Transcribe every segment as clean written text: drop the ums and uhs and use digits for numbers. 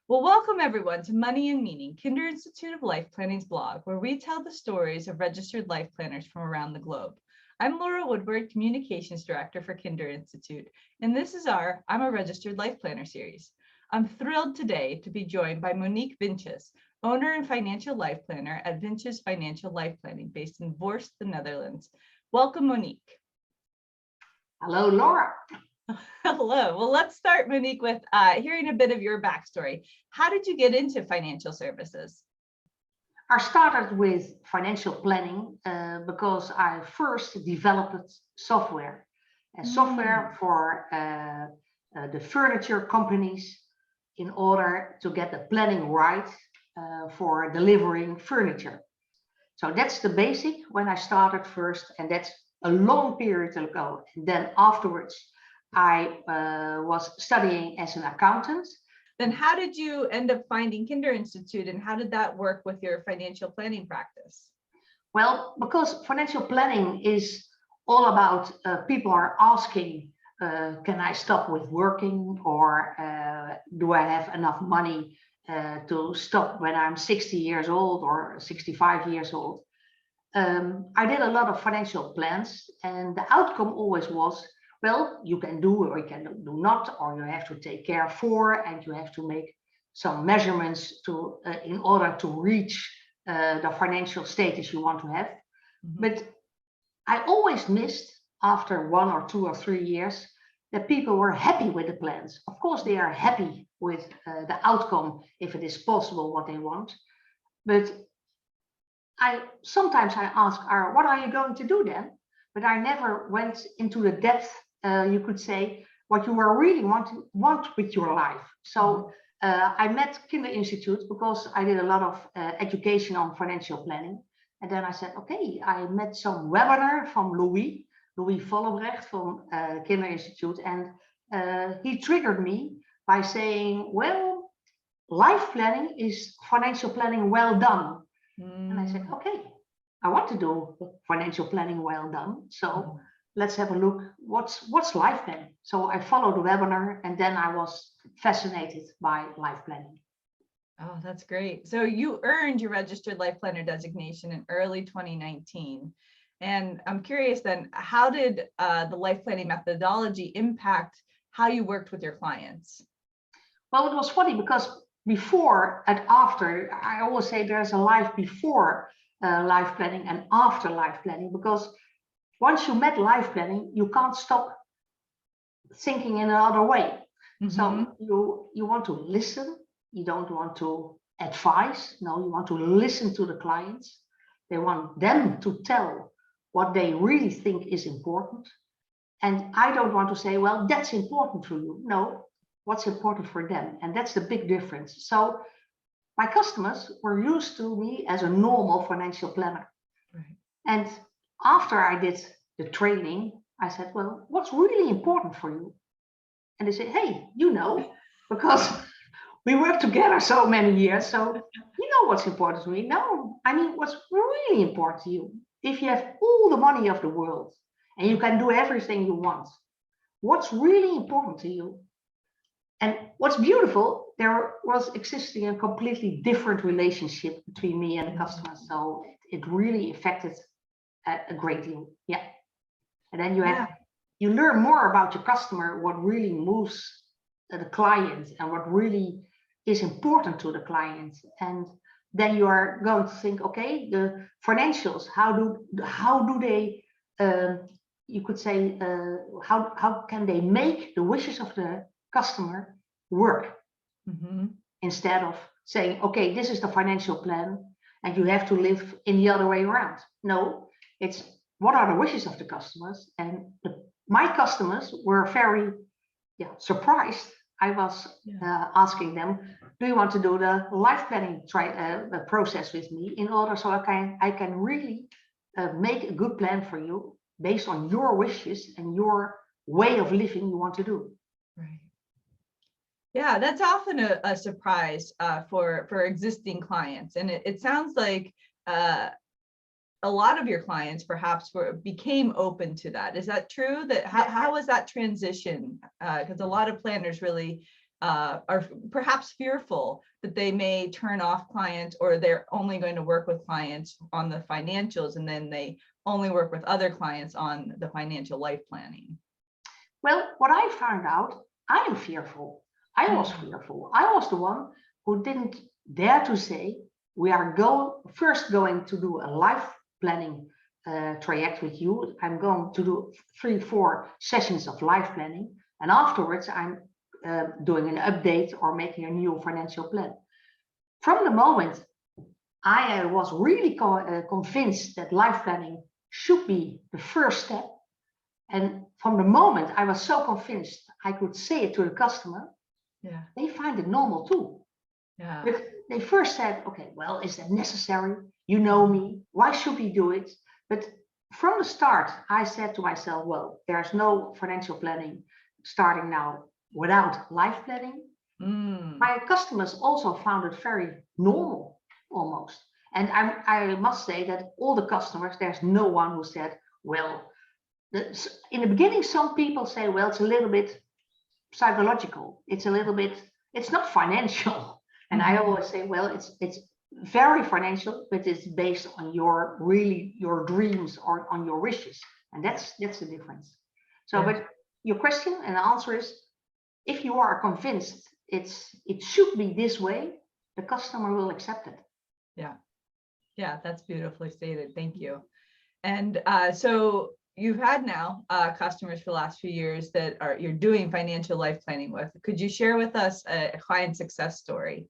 Well, welcome everyone to Money and Meaning, Kinder Institute of Life Planning's blog, where we tell the stories of registered life planners from around the globe. I'm Lora Woodward, Communications Director for Kinder Institute, and this is our I'm a Registered Life Planner series. I'm thrilled today to be joined by Monique Wientjes, owner and financial life planner at Wientjes Financial Life Planning, based in Voorst, the Netherlands. Welcome, Monique. Hello, Laura. Hello. Well, let's start, Monique, with hearing a bit of your backstory. How did you get into financial services? I started with financial planning because I first developed software, software for the furniture companies in order to get the planning right for delivering furniture. So that's the basic when I started first, and that's a long period ago. And then afterwards, I was studying as an accountant. Then how did you end up finding Kinder Institute, and how did that work with your financial planning practice? Well, because financial planning is all about people are asking, can I stop with working, or do I have enough money to stop when I'm 60 years old or 65 years old? I did a lot of financial plans, and the outcome always was, well, you can do or you can do not, or you have to take care for, and you have to make some measurements to in order to reach the financial status you want to have. But I always missed, after 1 or 2 or 3 years, that people were happy with the plans. Of course, they are happy with the outcome if it is possible what they want. But sometimes I ask, what are you going to do then? But I never went into the depth, you could say, what you are really want with your life. So I met Kinder Institute because I did a lot of education on financial planning. And then I said, okay, I met some webinar from Louis Vollebrecht from Kinder Institute. And he triggered me by saying, well, life planning is financial planning well done. And I said, okay, I want to do financial planning well done. So let's have a look. What's life planning? So I followed the webinar, and then I was fascinated by life planning. Oh, that's great. So you earned your registered life planner designation in early 2019. And I'm curious then, how did the life planning methodology impact how you worked with your clients? Well, it was funny because before and after, I always say there's a life before life planning and after life planning, because once you met life planning, you can't stop thinking in another way. So you want to listen. You don't want to advise. No, you want to listen to the clients. They want them to tell what they really think is important. And I don't want to say, well, that's important for you. No, what's important for them. And that's the big difference. So my customers were used to me as a normal financial planner. Right. And after I did the training, I said, well, what's really important for you? And they said, hey, you know, because we worked together so many years. So you know what's important to me? No, I mean, what's really important to you? If you have all the money of the world and you can do everything you want, what's really important to you? And what's beautiful, there was existing a completely different relationship between me and the customer. So it really affected a great deal. Yeah. And then you learn more about your customer, what really moves the client and what really is important to the client. And then you are going to think, okay, the financials, how do they, you could say, how can they make the wishes of the customer work, instead of saying, okay, this is the financial plan and you have to live in the other way around. No, it's what are the wishes of the customers. And my customers were very surprised. I was asking them, do you want to do the life planning process with me in order so I can really make a good plan for you based on your wishes and your way of living you want to do. Right. Yeah, that's often a surprise for existing clients. And it sounds like a lot of your clients perhaps became open to that. Is that true? How was that transition? Because a lot of planners really are perhaps fearful that they may turn off clients, or they're only going to work with clients on the financials, and then they only work with other clients on the financial life planning? Well, what I found out, I am fearful. I was fearful. I was the one who didn't dare to say, we are first going to do a life planning traject with you. I'm going to do 3-4 sessions of life planning, and afterwards I'm doing an update or making a new financial plan. From the moment I was really convinced that life planning should be the first step, and from the moment I was so convinced I could say it to the customer, they find it normal too. But they first said, okay, well, is that necessary? You know me, why should we do it? But from the start, I said to myself, well, there's no financial planning starting now without life planning. My customers also found it very normal, almost. And I must say that all the customers, there's no one who said, well, in the beginning, some people say, well, it's a little bit psychological. It's a little bit, it's not financial. And I always say, well, it's very financial, but it's based on your dreams or on your wishes. And that's the difference. So, but your question and the answer is, if you are convinced it should be this way, the customer will accept it. Yeah, that's beautifully stated. Thank you. And so you've had now customers for the last few years that you're doing financial life planning with. Could you share with us a client success story?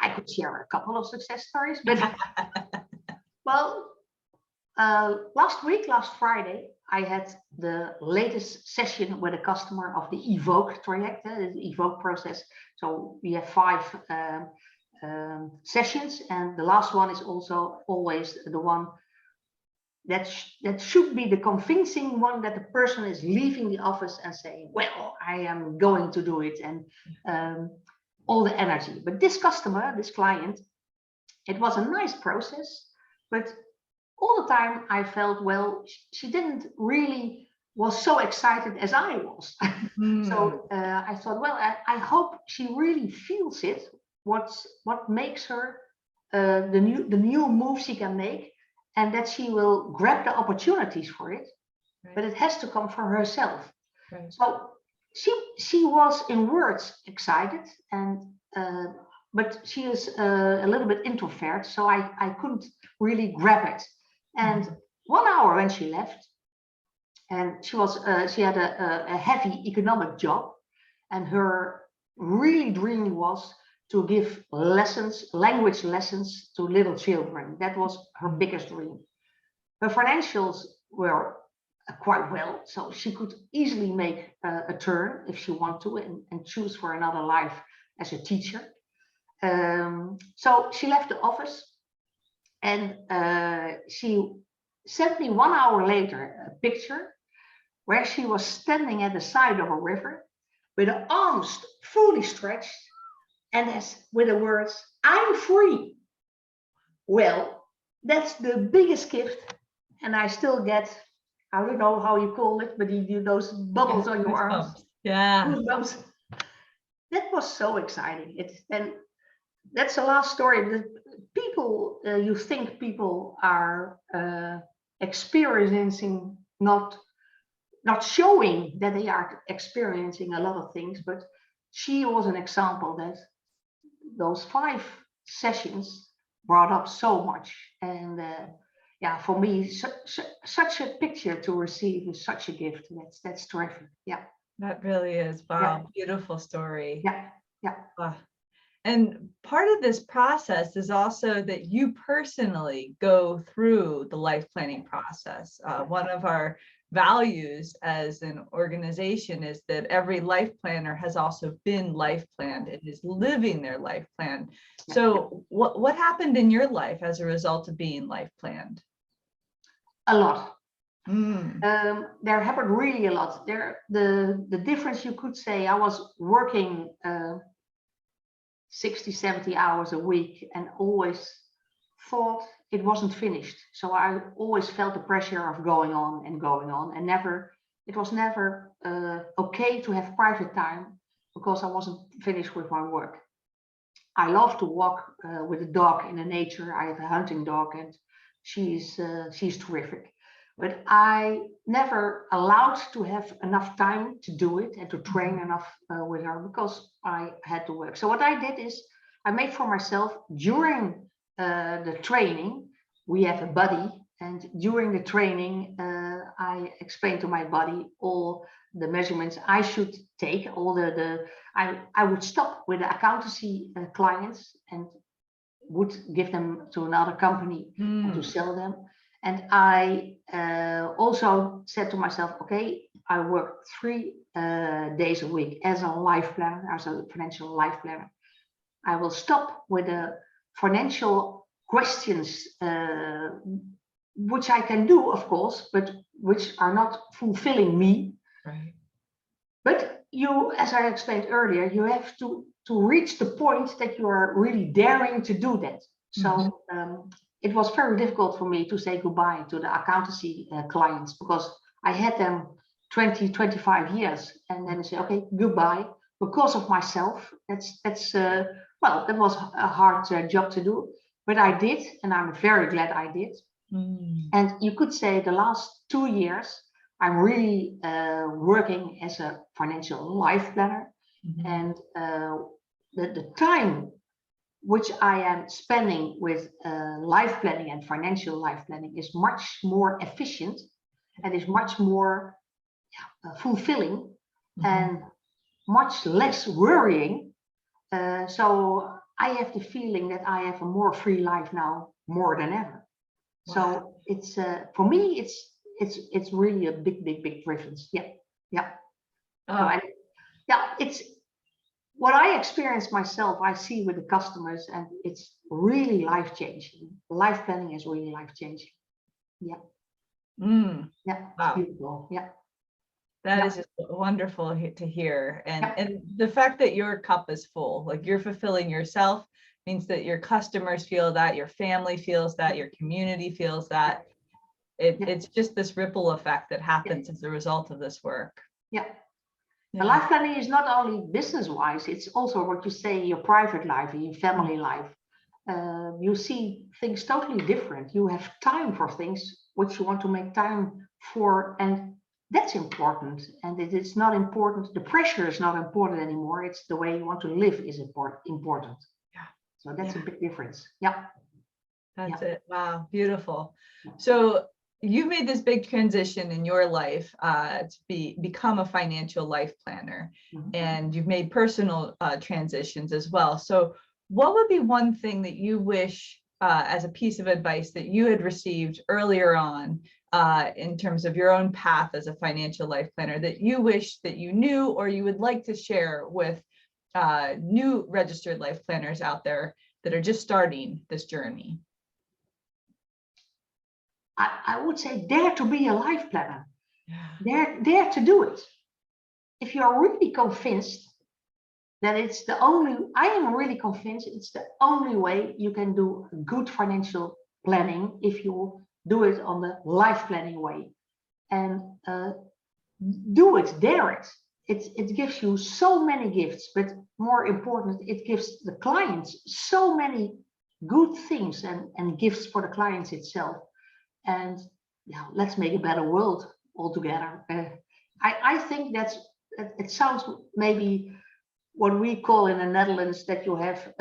I could share a couple of success stories, but well, last Friday, I had the latest session with a customer of the Evoke traject, the Evoke process. So we have 5 sessions, and the last one is also always the one that should be the convincing one, that the person is leaving the office and saying, well, I am going to do it, and all the energy. But this customer, this client, it was a nice process, but all the time I felt, well, she didn't really was so excited as I was. So I thought, well, I hope she really feels it, what makes her the new moves she can make, and that she will grab the opportunities for it. But it has to come from herself. So she was in words excited, and but she is a little bit introvert, so I couldn't really grab it. And 1 hour when she left, and she had a heavy economic job, and her really dream was to give language lessons to little children. That was her biggest dream. Her financials were quite well, so she could easily make a turn if she wanted to, and choose for another life as a teacher. So she left the office, and she sent me 1 hour later a picture where she was standing at the side of a river with her arms fully stretched, and with the words, "I'm free." Well, that's the biggest gift, and I still get, I don't know how you call it, but you do those bubbles on your arms. Goosebumps. That was so exciting. And that's the last story. The people, you think people are experiencing, not showing that they are experiencing a lot of things, but she was an example that those 5 sessions brought up so much. And yeah, for me, such a picture to receive is such a gift. That's terrific. Yeah, that really is. Wow, beautiful story. Yeah. And part of this process is also that you personally go through the life planning process. One of our values as an organization is that every life planner has also been life planned and is living their life plan. So what happened in your life as a result of being life planned? A lot. There happened really a lot. The difference, you could say, I was working 60, 70 hours a week and always thought it wasn't finished. So I always felt the pressure of going on and never it was never okay to have private time because I wasn't finished with my work. I love to walk with a dog in the nature. I have a hunting dog, and she's terrific. But I never allowed to have enough time to do it and to train enough with her because I had to work. So what I did is I made for myself during the training, we have a buddy, and during the training, I explained to my buddy all the measurements I should take, all I would stop with the accountancy clients and would give them to another company and to sell them. And I also said to myself, okay, I work 3 days a week as a life planner, as a financial life planner. I will stop with the financial questions, which I can do, of course, but which are not fulfilling me. Right. But you, as I explained earlier, you have to reach the point that you are really daring to do that. So it was very difficult for me to say goodbye to the accountancy clients because I had them 20, 25 years, and then I say, okay, goodbye because of myself. Well, that was a hard job to do, but I did, and I'm very glad I did. And you could say the last 2 years, I'm really working as a financial life planner, and the time which I am spending with life planning and financial life planning is much more efficient and is much more fulfilling and much less worrying. So I have the feeling that I have a more free life now more than ever. Wow. So it's for me, it's really a big difference. Yeah. So it's what I experience myself, I see with the customers, and it's really life-changing. Life planning is really life-changing. Yeah. Yeah. Wow. Beautiful. Yeah. That is just wonderful to hear. And the fact that your cup is full, like you're fulfilling yourself, means that your customers feel that, your family feels that, your community feels that. It's just this ripple effect that happens as a result of this work. Yeah. The life planning is not only business-wise, it's also what you say in your private life, in your family life. You see things totally different. You have time for things which you want to make time for, and that's important. And it is not important, the pressure is not important anymore. It's the way you want to live is important. Yeah. So that's a big difference. Yeah. That's it. Wow, beautiful. So you've made this big transition in your life to become a financial life planner, and you've made personal transitions as well. So what would be one thing that you wish as a piece of advice that you had received earlier on in terms of your own path as a financial life planner that you wish that you knew, or you would like to share with new registered life planners out there that are just starting this journey? I would say dare to be a life planner. Dare to do it. If you are really convinced that I am really convinced it's the only way you can do good financial planning if you do it on the life planning way. And do it, dare it. It gives you so many gifts, but more important, it gives the clients so many good things and gifts for the clients itself. And let's make a better world altogether. I think it sounds maybe what we call in the Netherlands that you have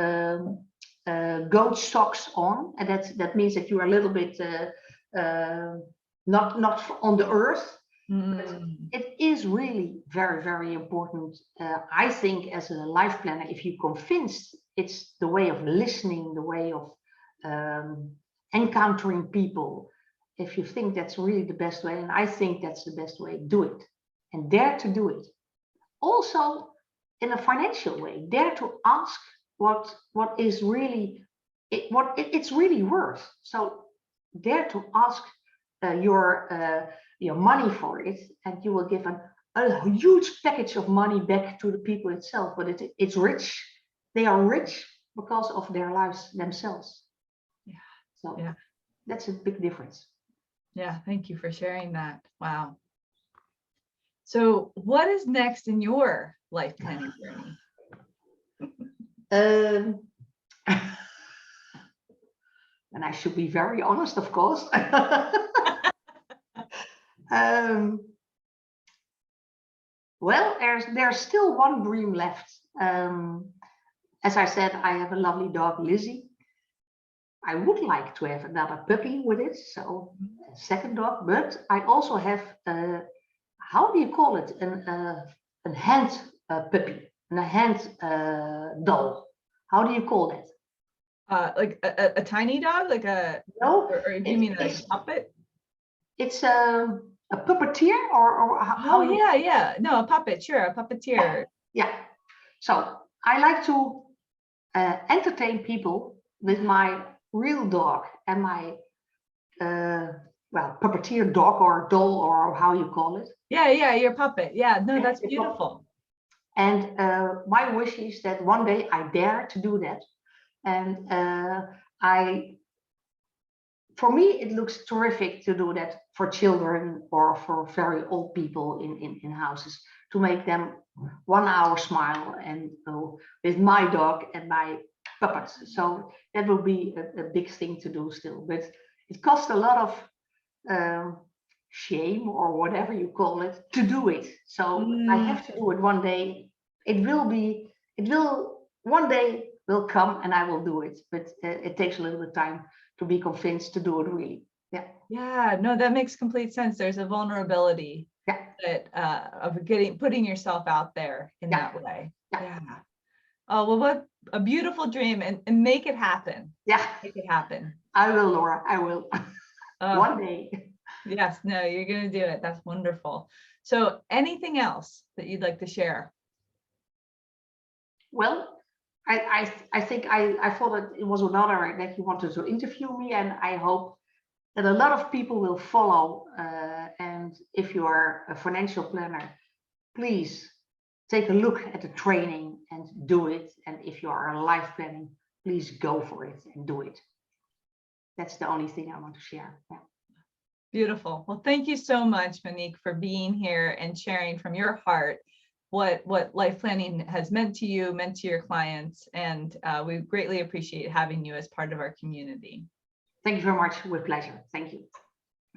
goat socks on, and that means that you are a little bit not on the earth. But it is really very important. I think as a life planner, if you're convinced it's the way of listening, the way of encountering people. If you think that's really the best way, and I think that's the best way, do it and dare to do it. Also, in a financial way, dare to ask what is really what it's really worth. So dare to ask your money for it, and you will give a huge package of money back to the people itself. But it's rich. They are rich because of their lives themselves. So that's a big difference. Yeah, thank you for sharing that. Wow. So what is next in your life planning journey? And I should be very honest, of course. Well, there's still one dream left. As I said, I have a lovely dog, Lizzie. I would like to have another puppy with it, so a second dog. But I also have, how do you call it? A hand puppy, and a hand doll. How do you call that? Like a tiny dog, like a No, or do you mean like a puppet? It's a puppeteer, or how Oh you? yeah. No, a puppet, sure, a puppeteer. Yeah. So I like to entertain people with my real dog and my well, puppeteer dog or doll, or how you call it. Yeah, your puppet. Yeah, no, that's beautiful. And my wish is that one day I dare to do that. And for me, it looks terrific to do that for children or for very old people in houses, to make them 1 hour smile and with my dog and my puppets. So that will be a big thing to do still, but it costs a lot of shame or whatever you call it to do it. So I have to do it one day. It will one day will come and I will do it, but it takes a little bit of time to be convinced to do it really. Yeah, no, that makes complete sense. There's a vulnerability that of putting yourself out there in that way. Yeah. Oh, well, what a beautiful dream, and make it happen. Yeah, make it happen. I will, Laura, I will. One day. Yes, no, you're gonna do it. That's wonderful. So anything else that you'd like to share? Well, I think I thought that it was an honor that you wanted to interview me, and I hope that a lot of people will follow. And if you are a financial planner, please take a look at the training and do it. And if you are a life planning, please go for it and do it. That's the only thing I want to share. Yeah. Beautiful. Well, thank you so much, Monique, for being here and sharing from your heart what life planning has meant to you, meant to your clients, and we greatly appreciate having you as part of our community. Thank you very much. With pleasure. Thank you.